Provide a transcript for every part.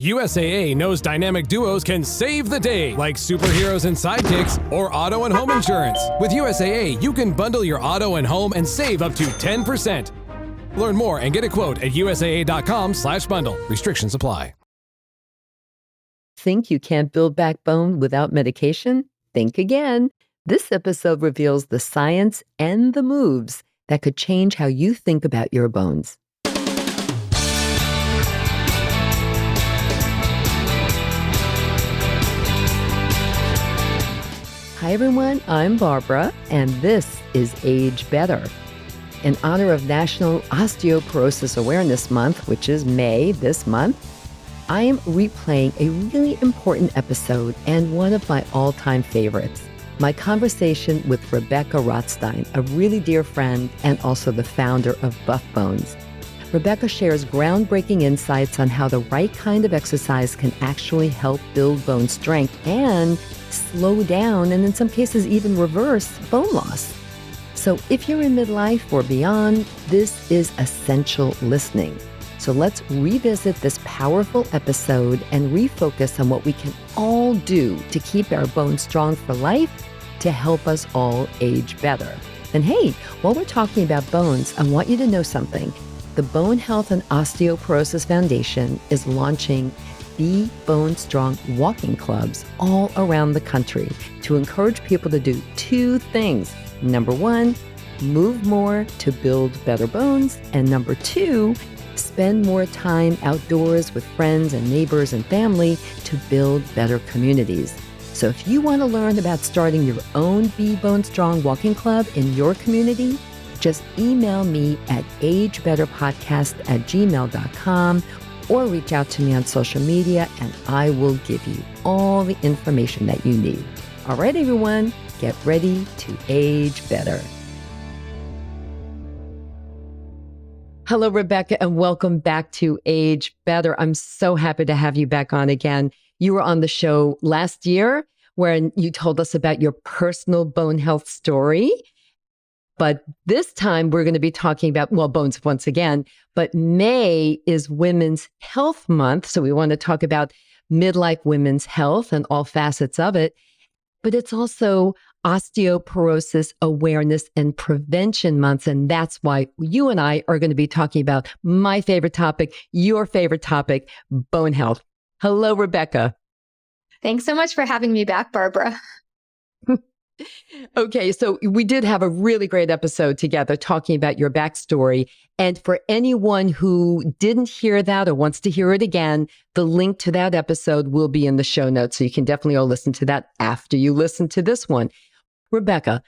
USAA knows dynamic duos can save the day, like superheroes and sidekicks or auto and home insurance. With USAA, you can bundle your auto and home and save up to 10%. Learn more and get a quote at usaa.com/bundle. Restrictions apply. Think you can't build back bone without medication? Think again. This episode reveals the science and the moves that could change how you think about your bones. Hi everyone, I'm Barbara, and this is Age Better. In honor of National Osteoporosis Awareness Month, which is May this month, I am replaying a really important episode and one of my all-time favorites, my conversation with Rebekah Rotstein, a really dear friend and also the founder of Buff Bones. Rebekah shares groundbreaking insights on how the right kind of exercise can actually help build bone strength and slow down, and in some cases even reverse, bone loss. So if you're in midlife or beyond, this is essential listening. So let's revisit this powerful episode and refocus on what we can all do to keep our bones strong for life, to help us all age better. And hey, while we're talking about bones, I want you to know something. The Bone Health and Osteoporosis Foundation is launching Be Bone Strong walking clubs all around the country to encourage people to do two things. Number one, move more to build better bones. And number two, spend more time outdoors with friends and neighbors and family to build better communities. So if you want to learn about starting your own Be Bone Strong walking club in your community, just email me at agebetterpodcast@gmail.com or reach out to me on social media and I will give you all the information that you need. All right, everyone, get ready to age better. Hello, Rebekah, and welcome back to Age Better. I'm so happy to have you back on again. You were on the show last year when you told us about your personal bone health story. But this time we're going to be talking about, well, bones once again, but May is Women's Health Month. So we want to talk about midlife women's health and all facets of it. But it's also Osteoporosis Awareness and Prevention Month. And that's why you and I are going to be talking about my favorite topic, your favorite topic, bone health. Hello, Rebekah. Thanks so much for having me back, Barbara. Okay, so we did have a really great episode together talking about your backstory. And for anyone who didn't hear that or wants to hear it again, the link to that episode will be in the show notes. So you can definitely go listen to that after you listen to this one. Rebekah,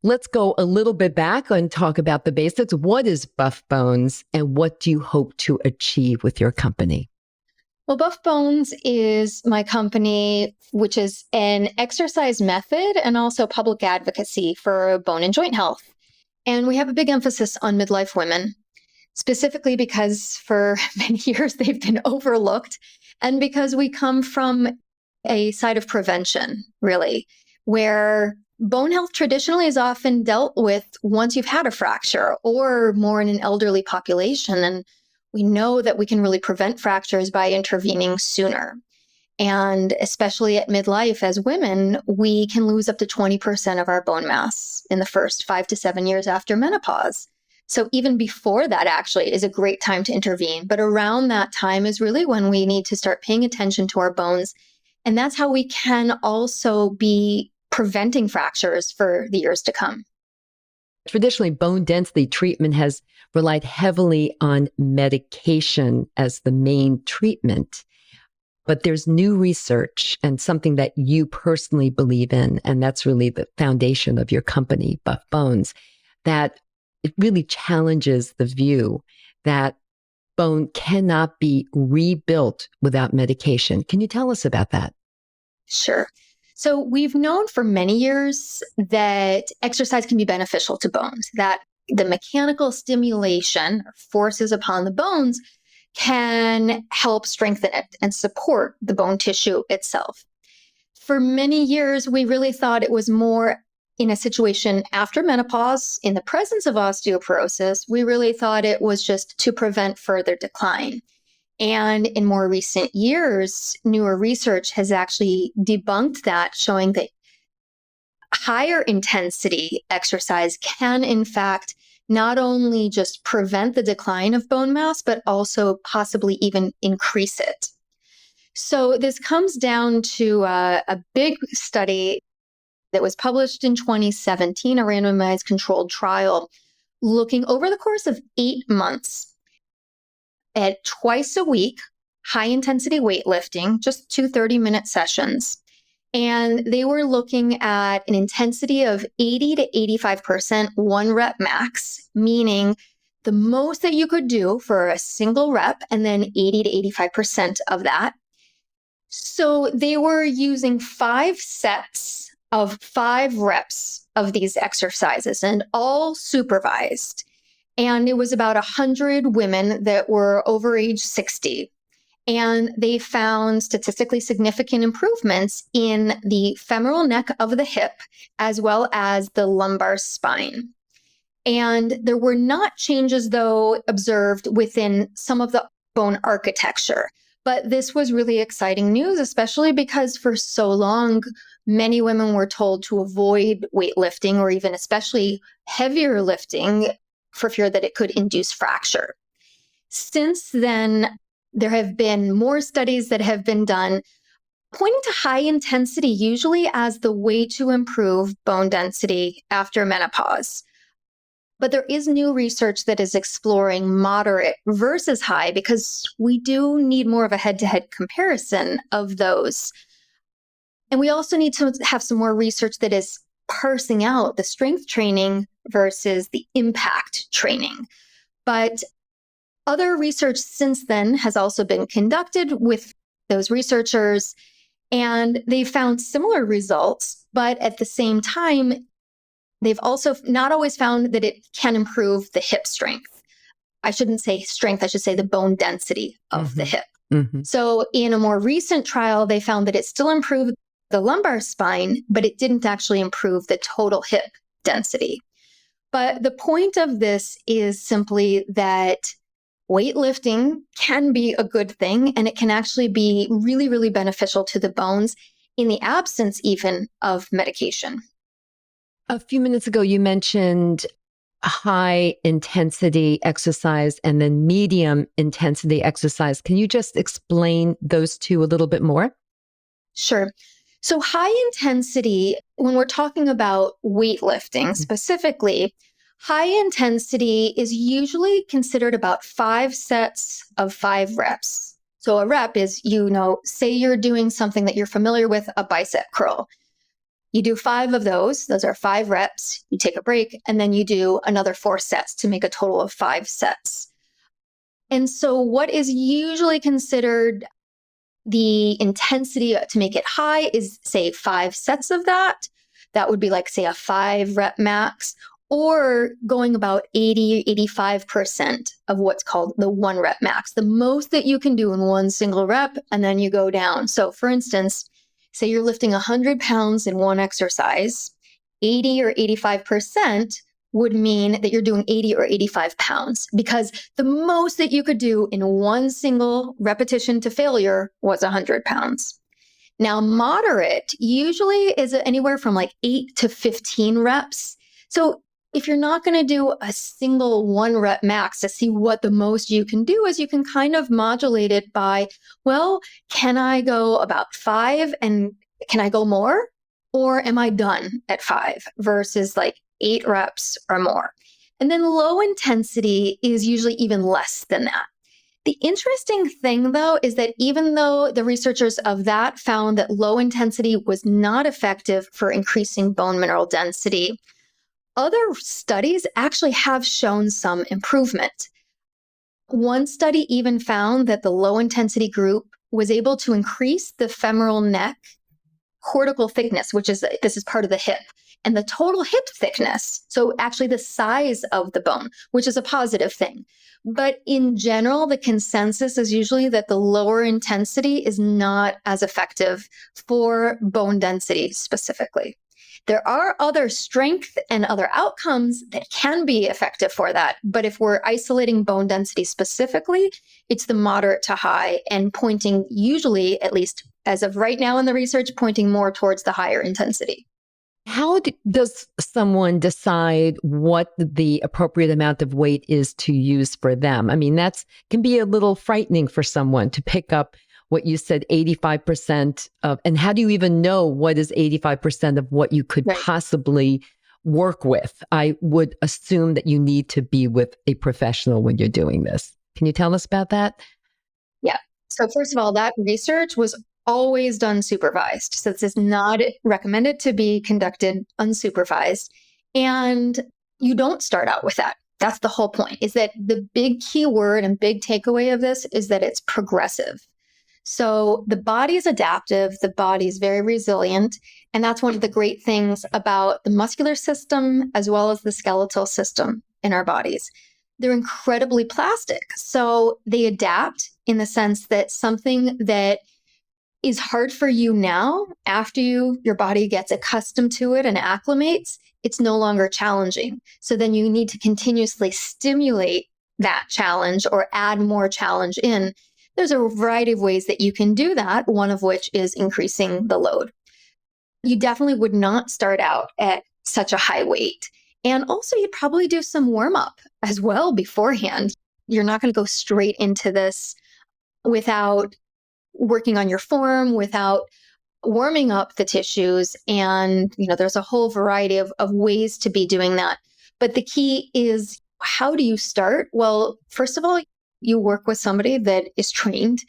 let's go a little bit back and talk about the basics. What is Buff Bones and what do you hope to achieve with your company? Well, Buff Bones is my company, which is an exercise method and also public advocacy for bone and joint health. And we have a big emphasis on midlife women, specifically because for many years they've been overlooked and because we come from a side of prevention, really, where bone health traditionally is often dealt with once you've had a fracture or more in an elderly population. And we know that we can really prevent fractures by intervening sooner. And especially at midlife as women, we can lose up to 20% of our bone mass in the first 5 to 7 years after menopause. So even before that actually is a great time to intervene. But around that time is really when we need to start paying attention to our bones. And that's how we can also be preventing fractures for the years to come. Traditionally, bone density treatment has relied heavily on medication as the main treatment. But there's new research and something that you personally believe in, and that's really the foundation of your company, Buff Bones, that it really challenges the view that bone cannot be rebuilt without medication. Can you tell us about that? Sure. So we've known for many years that exercise can be beneficial to bones, that the mechanical stimulation or forces upon the bones can help strengthen it and support the bone tissue itself. For many years, we really thought it was more in a situation after menopause, in the presence of osteoporosis, we really thought it was just to prevent further decline. And in more recent years, newer research has actually debunked that, showing that higher intensity exercise can, in fact, not only just prevent the decline of bone mass, but also possibly even increase it. So this comes down to a big study that was published in 2017, a randomized controlled trial, looking over the course of 8 months at twice a week, high intensity weightlifting, just 2 30-minute sessions. And they were looking at an intensity of 80 to 85% one rep max, meaning the most that you could do for a single rep, and then 80 to 85% of that. So they were using 5 sets of 5 reps of these exercises, and all supervised. And it was about 100 women that were over age 60. And they found statistically significant improvements in the femoral neck of the hip, as well as the lumbar spine. And there were not changes, though, observed within some of the bone architecture. But this was really exciting news, especially because for so long, many women were told to avoid weightlifting, or even especially heavier lifting, for fear that it could induce fracture. Since then, there have been more studies that have been done pointing to high intensity usually as the way to improve bone density after menopause. But there is new research that is exploring moderate versus high, because we do need more of a head-to-head comparison of those. And we also need to have some more research that is parsing out the strength training versus the impact training. But other research since then has also been conducted with those researchers, and they found similar results, but at the same time, they've also not always found that it can improve the hip strength. I shouldn't say strength, I should say the bone density of the hip. So in a more recent trial, they found that it still improved the lumbar spine, but it didn't actually improve the total hip density. But the point of this is simply that weightlifting can be a good thing, and it can actually be really, really beneficial to the bones in the absence even of medication. A few minutes ago, you mentioned high intensity exercise and then medium intensity exercise. Can you just explain those two a little bit more? Sure. So high intensity, when we're talking about weightlifting specifically, high intensity is usually considered about 5 sets of 5 reps. So a rep is, say you're doing something that you're familiar with, a bicep curl. You do 5 of those are 5 reps, you take a break, and then you do another 4 sets to make a total of 5 sets. And so what is usually considered the intensity to make it high is, say, 5 sets of that. That would be like, say, a 5 rep max, or going about 80, 85% of what's called the 1 rep max, the most that you can do in one single rep, and then you go down. So for instance, say you're lifting 100 pounds in one exercise, 80 or 85% would mean that you're doing 80 or 85 pounds, because the most that you could do in one single repetition to failure was 100 pounds. Now, moderate usually is anywhere from like 8 to 15 reps. So if you're not going to do a single 1 rep max to see what the most you can do is, you can kind of modulate it by, well, can I go about 5 and can I go more? Or am I done at 5 versus like 8 reps or more? And then low intensity is usually even less than that. The interesting thing, though, is that even though the researchers of that found that low intensity was not effective for increasing bone mineral density, other studies actually have shown some improvement. One study even found that the low intensity group was able to increase the femoral neck cortical thickness, this is part of the hip, and the total hip thickness. So actually the size of the bone, which is a positive thing. But in general, the consensus is usually that the lower intensity is not as effective for bone density specifically. There are other strength and other outcomes that can be effective for that. But if we're isolating bone density specifically, it's the moderate to high and pointing usually, at least as of right now in the research, pointing more towards the higher intensity. How does someone decide what the appropriate amount of weight is to use for them? I mean, that can be a little frightening for someone to pick up what you said, 85% of, and how do you even know what is 85% of what you could possibly work with? I would assume that you need to be with a professional when you're doing this. Can you tell us about that? Yeah. So first of all, that research was always done supervised. So this is not recommended to be conducted unsupervised. And you don't start out with that. That's the whole point, is that the big key word and big takeaway of this is that it's progressive. So the body is adaptive, the body is very resilient. And that's one of the great things about the muscular system as well as the skeletal system in our bodies. They're incredibly plastic. So they adapt in the sense that something that is hard for you now, after your body gets accustomed to it and acclimates, it's no longer challenging. So then you need to continuously stimulate that challenge or add more challenge in. There's a variety of ways that you can do that, one of which is increasing the load. You definitely would not start out at such a high weight. And also, you'd probably do some warm up as well beforehand. You're not going to go straight into this without working on your form, without warming up the tissues. And, there's a whole variety of ways to be doing that. But the key is, how do you start? Well, first of all, you work with somebody that is trained.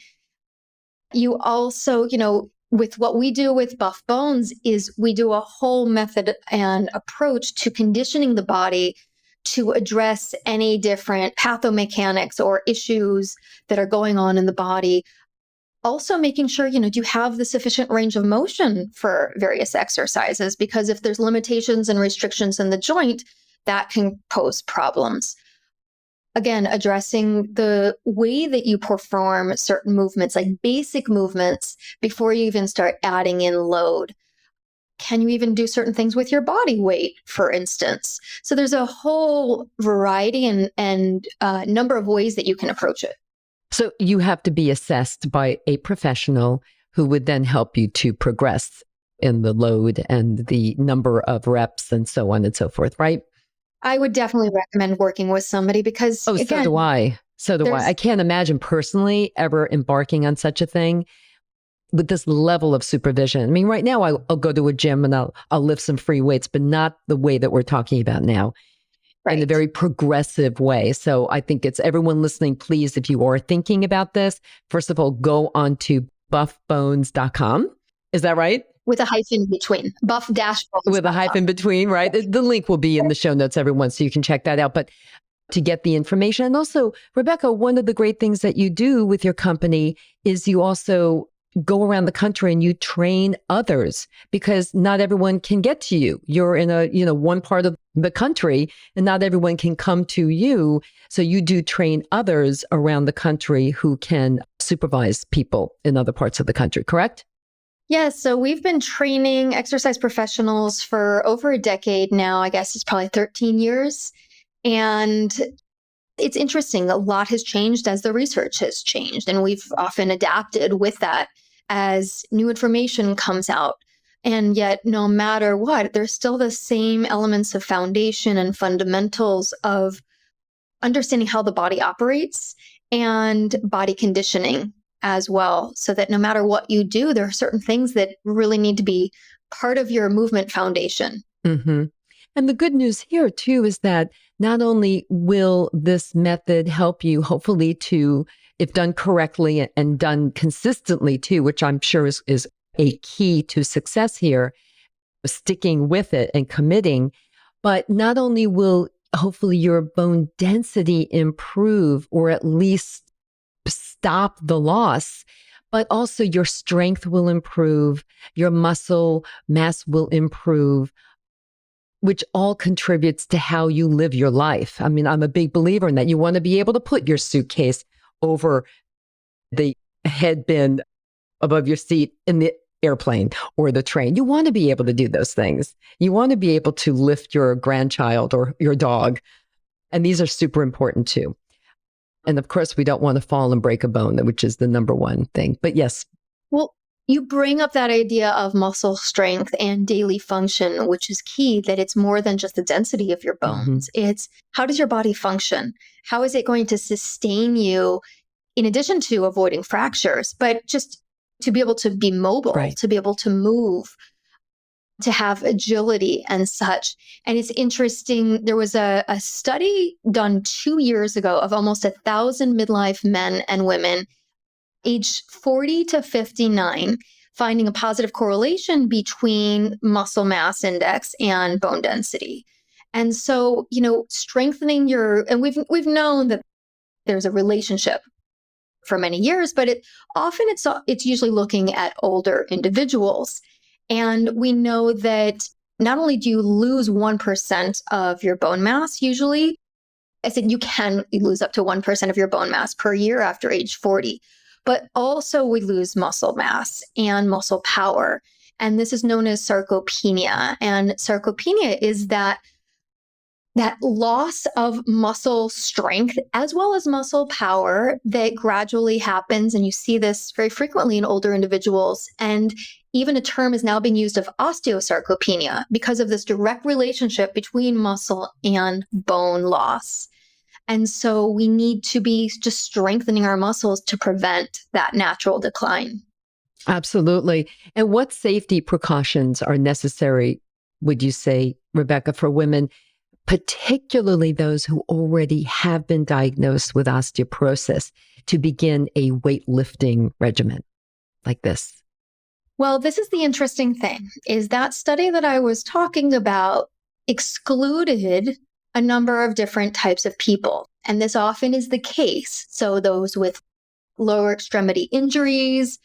You also, with what we do with Buff Bones is we do a whole method and approach to conditioning the body to address any different pathomechanics or issues that are going on in the body. Also making sure, do you have the sufficient range of motion for various exercises? Because if there's limitations and restrictions in the joint, that can pose problems. Again, addressing the way that you perform certain movements, like basic movements, before you even start adding in load. Can you even do certain things with your body weight, for instance? So there's a whole variety and number of ways that you can approach it. So you have to be assessed by a professional who would then help you to progress in the load and the number of reps and so on and so forth, right? I would definitely recommend working with somebody because, again, so do I. So do I. I can't imagine personally ever embarking on such a thing with this level of supervision. I mean, right now I'll go to a gym and I'll lift some free weights, but not the way that we're talking about now. Right. In a very progressive way. So I think it's everyone listening, please, if you are thinking about this, first of all, go on to buffbones.com. Is that right? With a hyphen between, buff-bones. With a hyphen between, right? The link will be in the show notes, everyone, so you can check that out. But to get the information. And also, Rebekah, one of the great things that you do with your company is you also go around the country and you train others, because not everyone can get to you. You're in one part of the country and not everyone can come to you. So you do train others around the country who can supervise people in other parts of the country, correct? Yes. So we've been training exercise professionals for over a decade now. I guess it's probably 13 years. And it's interesting. A lot has changed as the research has changed. And we've often adapted with that as new information comes out. And yet, no matter what, there's still the same elements of foundation and fundamentals of understanding how the body operates and body conditioning as well. So that no matter what you do, there are certain things that really need to be part of your movement foundation. Mm-hmm. And the good news here, too, is that not only will this method help you, hopefully, to, if done correctly and done consistently, too, which I'm sure is a key to success here, sticking with it and committing, but not only will hopefully your bone density improve or at least stop the loss, but also your strength will improve, your muscle mass will improve, which all contributes to how you live your life. I mean, I'm a big believer in that. You want to be able to put your suitcase over the head bin above your seat in the airplane or the train. You want to be able to do those things. You want to be able to lift your grandchild or your dog. And these are super important too. And of course, we don't want to fall and break a bone, which is the number one thing. But yes. Well, you bring up that idea of muscle strength and daily function, which is key, that it's more than just the density of your bones. It's how does your body function? How is it going to sustain you in addition to avoiding fractures, but just to be able to be mobile, to be able to move, to have agility and such. And it's interesting, there was a study done 2 years ago of almost 1,000 midlife men and women age 40 to 59, finding a positive correlation between muscle mass index and bone density. And so, strengthening and we've known that there's a relationship for many years, but it's usually looking at older individuals. And we know that not only do you lose 1% of your bone mass usually, I said you can lose up to 1% of your bone mass per year after age 40, but also we lose muscle mass and muscle power. And this is known as sarcopenia. And sarcopenia is that loss of muscle strength as well as muscle power that gradually happens. And you see this very frequently in older individuals. And even a term is now being used of osteosarcopenia because of this direct relationship between muscle and bone loss. And so we need to be just strengthening our muscles to prevent that natural decline. Absolutely. And what safety precautions are necessary, would you say, Rebekah, for women, particularly those who already have been diagnosed with osteoporosis, to begin a weightlifting regimen like this? Well, this is the interesting thing, is that study that I was talking about excluded a number of different types of people. And this often is the case. So those with lower extremity injuries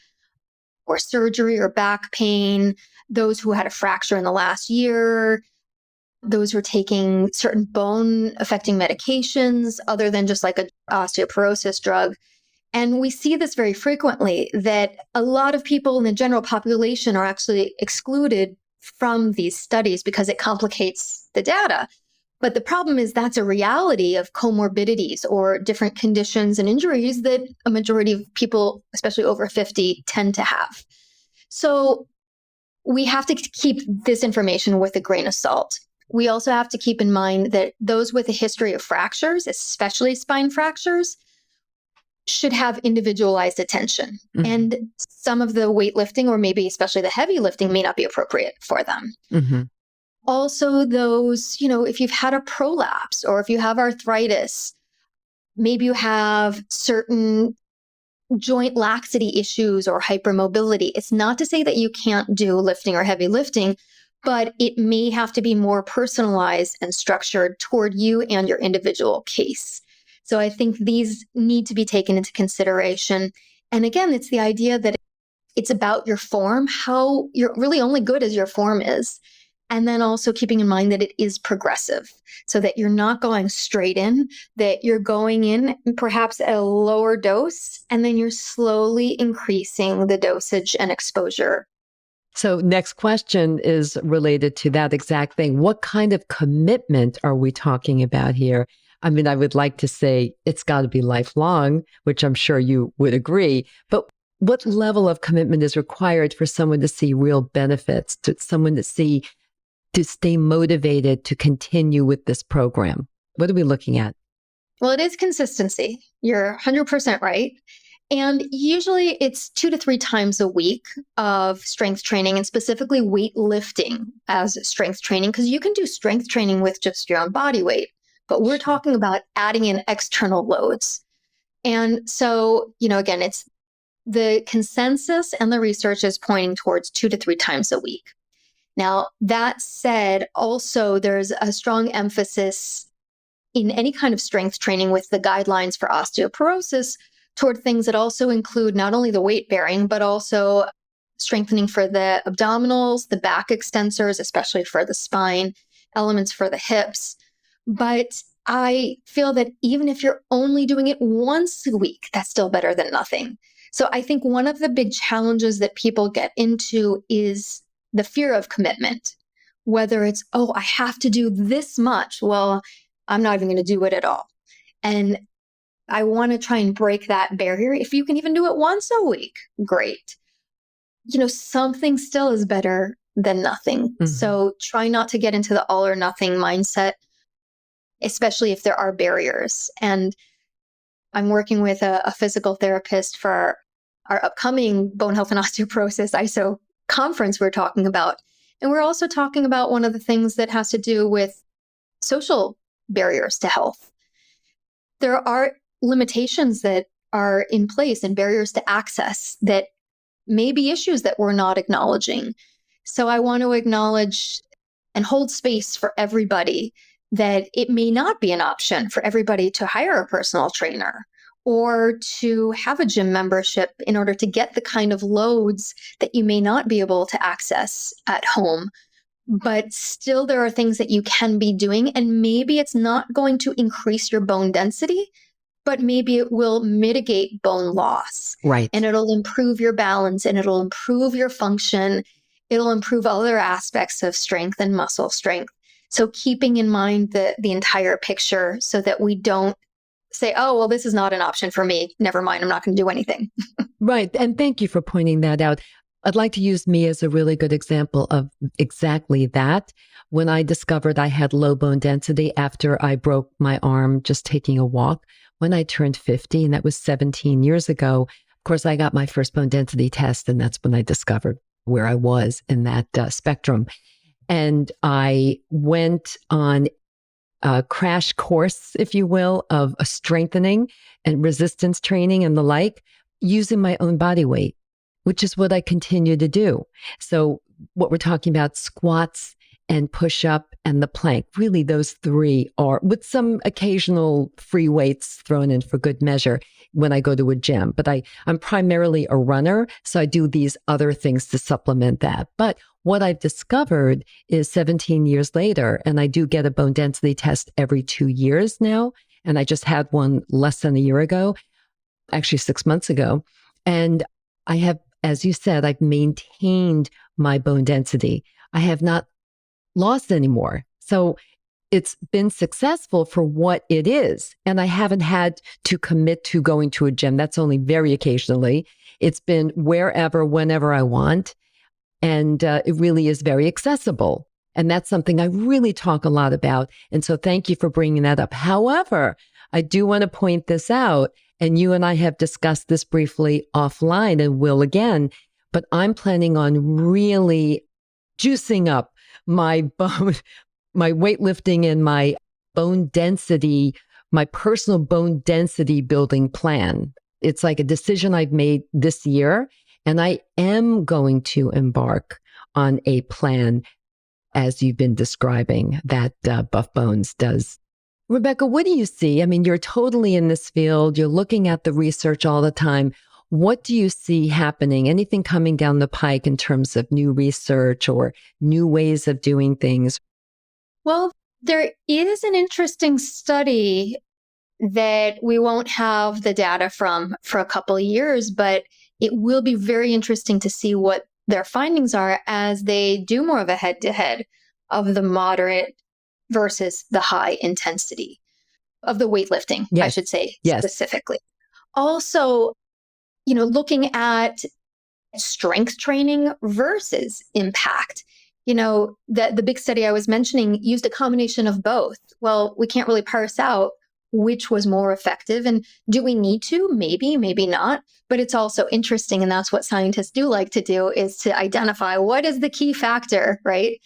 or surgery or back pain, those who had a fracture in the last year, those who are taking certain bone affecting medications other than just like an osteoporosis drug. And we see this very frequently, that a lot of people in the general population are actually excluded from these studies because it complicates the data. But the problem is that's a reality of comorbidities or different conditions and injuries that a majority of people, especially over 50, tend to have. So we have to keep this information with a grain of salt. We also have to keep in mind that those with a history of fractures, especially spine fractures, should have individualized attention. Mm-hmm. And some of the weightlifting, or maybe especially the heavy lifting, may not be appropriate for them. Mm-hmm. Also, those, if you've had a prolapse or if you have arthritis, maybe you have certain joint laxity issues or hypermobility. It's not to say that you can't do lifting or heavy lifting, but it may have to be more personalized and structured toward you and your individual case. So I think these need to be taken into consideration. And again, it's the idea that it's about your form, how you're really only good as your form is. And then also keeping in mind that it is progressive, so that you're not going straight in, that you're going in perhaps at a lower dose, and then you're slowly increasing the dosage and exposure. So next question is related to that exact thing. What kind of commitment are we talking about here? I mean, I would like to say it's got to be lifelong, which I'm sure you would agree, but what level of commitment is required for someone to see real benefits, to someone to stay motivated to continue with this program? What are we looking at? Well, it is consistency. You're 100% right. And usually it's 2 to 3 times a week of strength training, and specifically weightlifting as strength training, because you can do strength training with just your own body weight, but we're talking about adding in external loads. And so, again, it's the consensus and the research is pointing towards 2 to 3 times a week. Now, that said, also there's a strong emphasis in any kind of strength training with the guidelines for osteoporosis toward things that also include not only the weight bearing, but also strengthening for the abdominals, the back extensors, especially for the spine, elements for the hips. But I feel that even if you're only doing it once a week, that's still better than nothing. So I think one of the big challenges that people get into is the fear of commitment, whether it's, oh, I have to do this much. Well, I'm not even going to do it at all. And I want to try and break that barrier. If you can even do it once a week, great. Something still is better than nothing. Mm-hmm. So try not to get into the all or nothing mindset, especially if there are barriers. And I'm working with a physical therapist for our upcoming Bone Health and Osteoporosis ISO conference we're talking about. And we're also talking about one of the things that has to do with social barriers to health. There are limitations that are in place and barriers to access that may be issues that we're not acknowledging. So I want to acknowledge and hold space for everybody that it may not be an option for everybody to hire a personal trainer or to have a gym membership in order to get the kind of loads that you may not be able to access at home. But still, there are things that you can be doing, and maybe it's not going to increase your bone density, but maybe it will mitigate bone loss. Right. And it'll improve your balance, and it'll improve your function. It'll improve other aspects of strength and muscle strength. So keeping in mind the entire picture so that we don't say, oh, well, this is not an option for me. Never mind, I'm not going to do anything. Right. And thank you for pointing that out. I'd like to use me as a really good example of exactly that. When I discovered I had low bone density after I broke my arm just taking a walk, when I turned 50, and that was 17 years ago, of course, I got my first bone density test, and that's when I discovered where I was in that spectrum. And I went on a crash course, if you will, of a strengthening and resistance training and the like, using my own body weight, which is what I continue to do. So what we're talking about, squats and push up and the plank, really those three are, with some occasional free weights thrown in for good measure when I go to a gym. But I'm primarily a runner, so I do these other things to supplement that. But what I've discovered is 17 years later, and I do get a bone density test every 2 years now, and I just had one less than a year ago, actually 6 months ago. And I have, as you said, I've maintained my bone density. I have not lost anymore. So it's been successful for what it is. And I haven't had to commit to going to a gym. That's only very occasionally. It's been wherever, whenever I want. And it really is very accessible. And that's something I really talk a lot about. And so thank you for bringing that up. However, I do want to point this out, and you and I have discussed this briefly offline and will again, but I'm planning on really juicing up my weightlifting and my bone density, my personal bone density building plan. It's like a decision I've made this year, and I am going to embark on a plan as you've been describing that Buff Bones does. Rebekah, what do you see? I mean, you're totally in this field. You're looking at the research all the time. What do you see happening? Anything coming down the pike in terms of new research or new ways of doing things? Well, there is an interesting study that we won't have the data from for a couple of years, but it will be very interesting to see what their findings are as they do more of a head-to-head of the moderate versus the high intensity of the weightlifting, Yes. I should say, Yes. specifically. Also, looking at strength training versus impact. The big study I was mentioning used a combination of both. Well, we can't really parse out which was more effective. And do we need to? Maybe, maybe not. But it's also interesting. And that's what scientists do like to do, is to identify what is the key factor, right?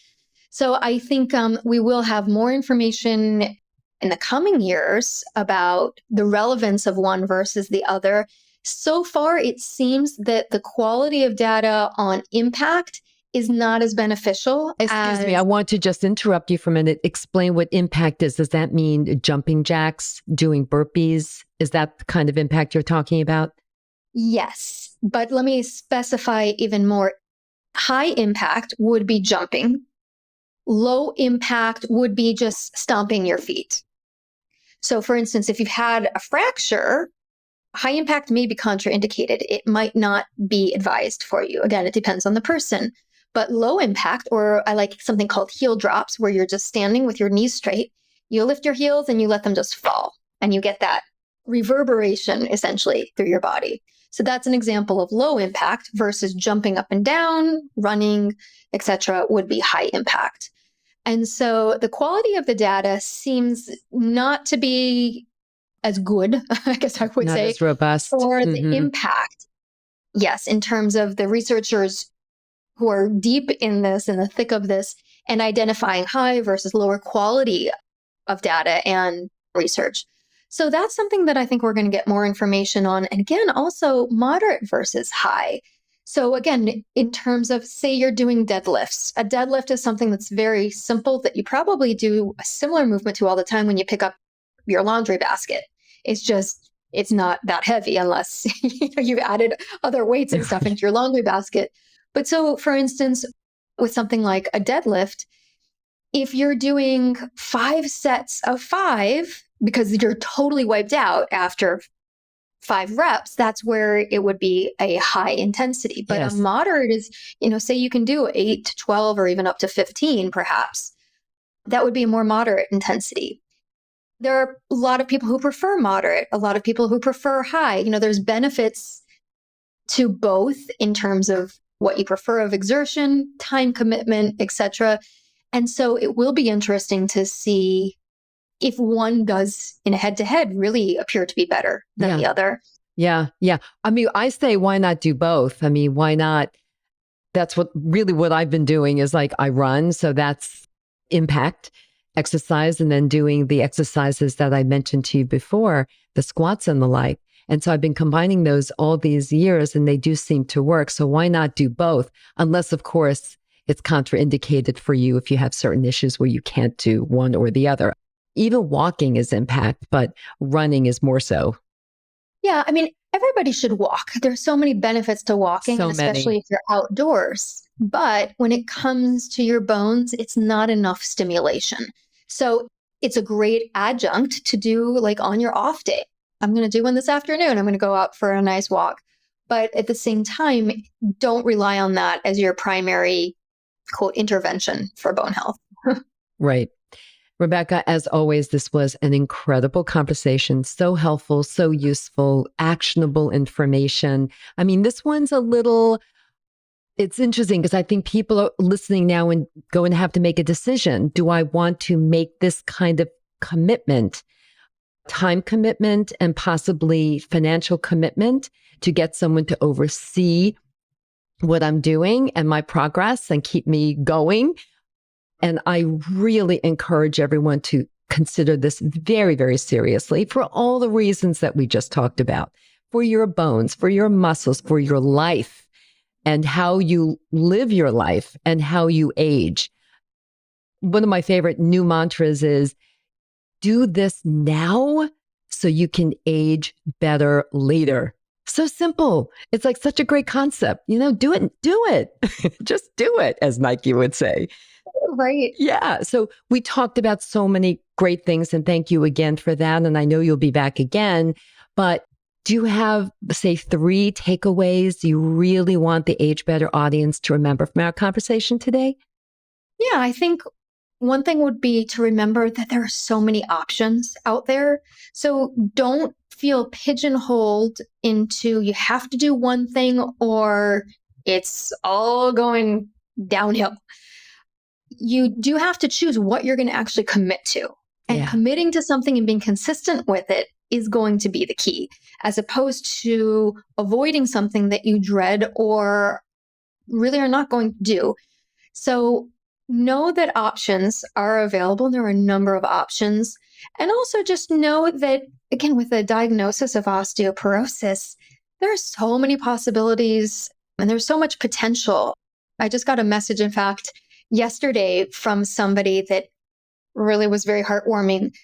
So I think we will have more information in the coming years about the relevance of one versus the other. So far, it seems that the quality of data on impact is not as beneficial. Excuse me, I want to just interrupt you for a minute. Explain what impact is. Does that mean jumping jacks, doing burpees? Is that the kind of impact you're talking about? Yes, but let me specify even more. High impact would be jumping. Low impact would be just stomping your feet. So for instance, if you've had a fracture, high impact may be contraindicated. It might not be advised for you. Again, it depends on the person. But low impact, or I like something called heel drops, where you're just standing with your knees straight. You lift your heels and you let them just fall. And you get that reverberation essentially through your body. So that's an example of low impact versus jumping up and down, running, etc. would be high impact. And so the quality of the data seems not to be as good, I guess I would Not say, as robust. for the impact. Yes, in terms of the researchers who are deep in this, in the thick of this, and identifying high versus lower quality of data and research. So that's something that I think we're going to get more information on. And again, also moderate versus high. So again, in terms of, say you're doing deadlifts, a deadlift is something that's very simple that you probably do a similar movement to all the time when you pick up your laundry basket. It's not that heavy unless you've added other weights and stuff into your laundry basket. But so for instance, with something like a deadlift, if you're doing 5 sets of 5, because you're totally wiped out after 5 reps, that's where it would be a high intensity. But Yes. a moderate is, say you can do 8 to 12 or even up to 15, perhaps. That would be a more moderate intensity. There are a lot of people who prefer moderate, a lot of people who prefer high. There's benefits to both in terms of what you prefer of exertion, time commitment, etc. And so it will be interesting to see if one does in a head-to-head really appear to be better than the other. Yeah. I mean, I say, why not do both? I mean, why not? That's what I've been doing is like I run. So that's impact exercise, and then doing the exercises that I mentioned to you before, the squats and the like. And so I've been combining those all these years, and they do seem to work. So why not do both? Unless, of course, it's contraindicated for you if you have certain issues where you can't do one or the other. Even walking is impact, but running is more so. Yeah, I mean, everybody should walk. There's so many benefits to walking, So and especially many. if you're outdoors. But when it comes to your bones, it's not enough stimulation. So it's a great adjunct to do like on your off day. I'm going to do one this afternoon. I'm going to go out for a nice walk. But at the same time, don't rely on that as your primary, quote, intervention for bone health. Right. Rebekah, as always, this was an incredible conversation. So helpful, so useful, actionable information. I mean, this one's it's interesting because I think people are listening now and going to have to make a decision. Do I want to make this kind of commitment, time commitment, and possibly financial commitment to get someone to oversee what I'm doing and my progress and keep me going? And I really encourage everyone to consider this very, very seriously for all the reasons that we just talked about, for your bones, for your muscles, for your life, and how you live your life and how you age. One of my favorite new mantras is, do this now so you can age better later. So simple. It's like such a great concept. Do it. Just do it, as Nike would say. Right. Yeah. So we talked about so many great things, and thank you again for that. And I know you'll be back again, but do you have, say, 3 takeaways you really want the Age Better audience to remember from our conversation today? Yeah, I think one thing would be to remember that there are so many options out there. So don't feel pigeonholed into you have to do one thing or it's all going downhill. You do have to choose what you're going to actually commit to. And committing to something and being consistent with it is going to be the key, as opposed to avoiding something that you dread or really are not going to do. So know that options are available. There are a number of options. And also just know that, again, with the diagnosis of osteoporosis, there are so many possibilities and there's so much potential. I just got a message, in fact, yesterday from somebody that really was very heartwarming,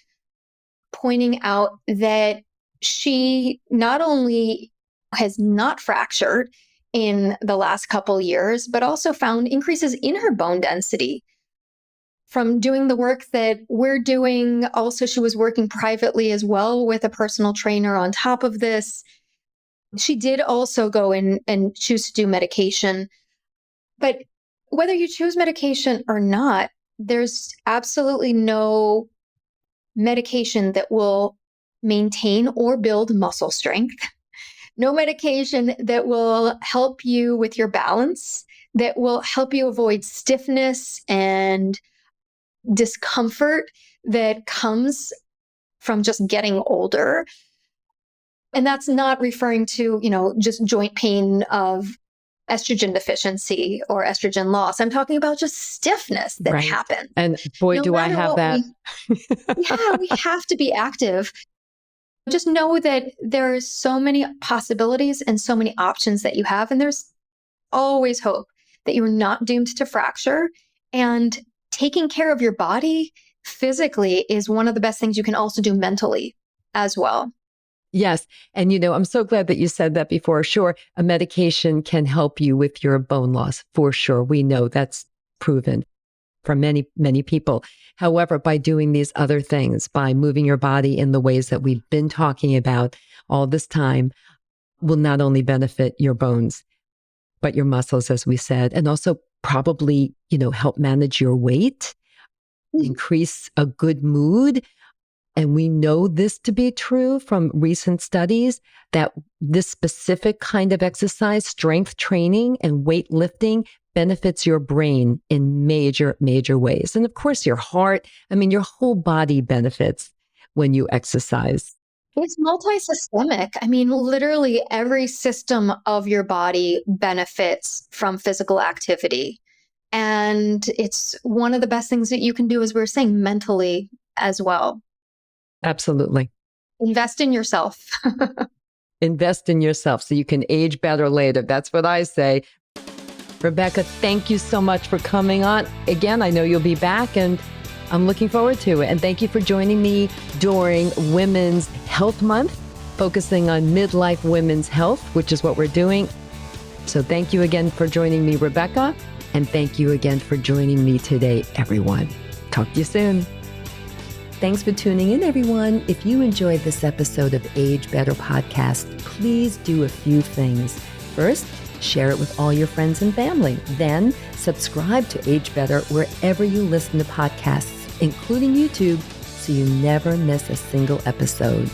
pointing out that she not only has not fractured in the last couple years, but also found increases in her bone density from doing the work that we're doing. Also, she was working privately as well with a personal trainer on top of this. She did also go in and choose to do medication. But whether you choose medication or not, there's absolutely no medication that will maintain or build muscle strength. No medication that will help you with your balance, that will help you avoid stiffness and discomfort that comes from just getting older. And that's not referring to, just joint pain of estrogen deficiency or estrogen loss. I'm talking about just stiffness that happens. And boy, do I have that. We have to be active. Just know that there's so many possibilities and so many options that you have. And there's always hope that you're not doomed to fracture. And taking care of your body physically is one of the best things you can also do mentally as well. Yes. And, I'm so glad that you said that before. Sure, a medication can help you with your bone loss. For sure. We know that's proven for many, many people. However, by doing these other things, by moving your body in the ways that we've been talking about all this time, will not only benefit your bones, but your muscles, as we said, and also probably, help manage your weight, increase a good mood. And we know this to be true from recent studies that this specific kind of exercise, strength training and weightlifting, benefits your brain in major, major ways. And of course, your heart, your whole body benefits when you exercise. It's multi-systemic. Literally every system of your body benefits from physical activity. And it's one of the best things that you can do, as we were saying, mentally as well. Absolutely. Invest in yourself. Invest in yourself so you can age better later. That's what I say. Rebekah, thank you so much for coming on. Again, I know you'll be back and I'm looking forward to it. And thank you for joining me during Women's Health Month, focusing on midlife women's health, which is what we're doing. So thank you again for joining me, Rebekah. And thank you again for joining me today, everyone. Talk to you soon. Thanks for tuning in, everyone. If you enjoyed this episode of Age Better Podcast, please do a few things. First, share it with all your friends and family. Then, subscribe to Age Better wherever you listen to podcasts, including YouTube, so you never miss a single episode.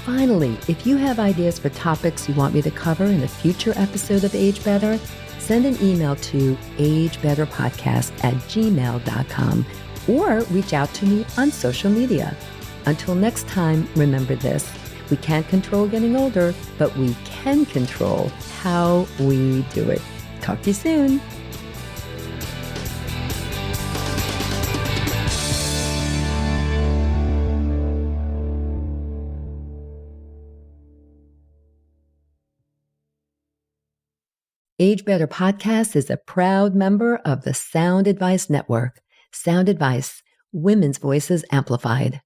Finally, if you have ideas for topics you want me to cover in a future episode of Age Better, send an email to agebetterpodcast@gmail.com. or reach out to me on social media. Until next time, remember this: we can't control getting older, but we can control how we do it. Talk to you soon. Age Better Podcast is a proud member of the Sound Advice Network. Sound Advice, women's voices amplified.